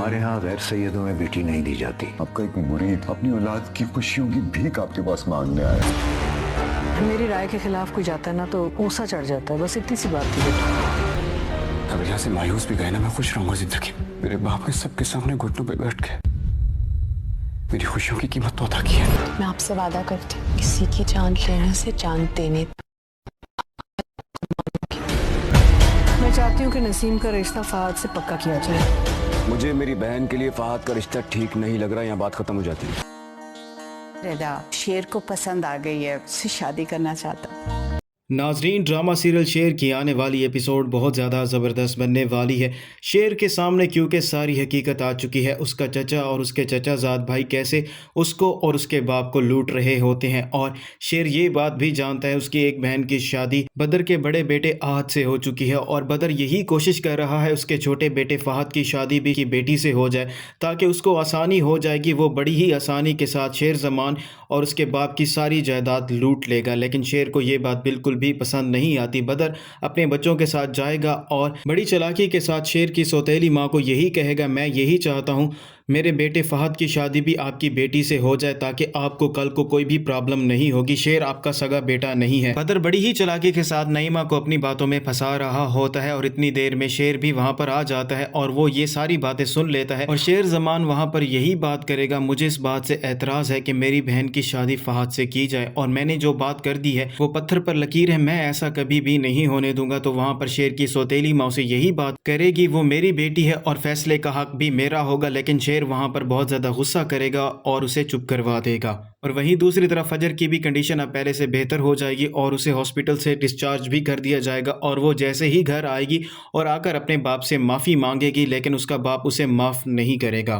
हमारे यहाँ गैर सैयदों में बेटी नहीं दी जाती। आपका एक मुरीद अपनी औलाद की खुशियों की भीख आपके पास मांगने आया। मेरी राय के खिलाफ कोई जाता है ना तो ऊसा चढ़ जाता है, बस इतनी सी बात थी बेटा। अगर यहाँ से मायूस भी गए ना, मैं खुश रहूंगा जिंदगी। मेरे बाप ने सबके सामने घुटनों पे बैठ के मेरी खुशियों की कीमत तो अदा की है। मैं आपसे वादा करती हूँ, किसी की जान लेने से जान देने। मैं चाहती हूँ कि नसीम का रिश्ता फहद से पक्का किया जाए। मुझे मेरी बहन के लिए फहद का रिश्ता ठीक नहीं लग रहा, यहाँ बात खत्म हो जाती है। रेदा शेर को पसंद आ गई है, उससे शादी करना चाहता। नाजरीन, ड्रामा सीरियल शेर की आने वाली एपिसोड बहुत ज़्यादा ज़बरदस्त बनने वाली है। शेर के सामने क्योंकि सारी हकीकत आ चुकी है, उसका चचा और उसके चचाजाद भाई कैसे उसको और उसके बाप को लूट रहे होते हैं, और शेर ये बात भी जानता है उसकी एक बहन की शादी बदर के बड़े बेटे आहद से हो चुकी है, और बदर यही कोशिश कर रहा है उसके छोटे बेटे फहद की शादी भी की बेटी से हो जाए ताकि उसको आसानी हो जाएगी। वो बड़ी ही आसानी के साथ शेर जमान और उसके बाप की सारी जायदाद लूट लेगा। लेकिन शेर को ये बात बिल्कुल भी पसंद नहीं आती। बदर अपने बच्चों के साथ जाएगा और बड़ी चालाकी के साथ शेर की सौतेली माँ को यही कहेगा, मैं यही चाहता हूँ मेरे बेटे फहद की शादी भी आपकी बेटी से हो जाए ताकि आपको कल को कोई भी प्रॉब्लम नहीं होगी। शेर आपका सगा बेटा नहीं है। बदर बड़ी ही चालाकी के साथ नईमा को अपनी बातों में फंसा रहा होता है और इतनी देर में शेर भी वहाँ पर आ जाता है और वो ये सारी बातें सुन लेता है और शेर जमान वहाँ पर यही बात करेगा, मुझे इस बात से एतराज़ है कि मेरी बहन की शादी फहद से की जाए और मैंने जो बात कर दी है वो पत्थर पर लकीर है, मैं ऐसा कभी भी नहीं होने दूंगा। तो वहाँ पर शेर की सौतेली माँ से यही बात करेगी, वो मेरी बेटी है और फैसले का हक भी मेरा होगा। लेकिन शेर वहाँ पर बहुत ज़्यादा गुस्सा करेगा और उसे चुप करवा देगा। और वहीं दूसरी तरफ फजर की भी कंडीशन अब पहले से बेहतर हो जाएगी और उसे हॉस्पिटल से डिस्चार्ज भी कर दिया जाएगा, और वो जैसे ही घर आएगी और आकर अपने बाप से माफ़ी मांगेगी, लेकिन उसका बाप उसे माफ़ नहीं करेगा।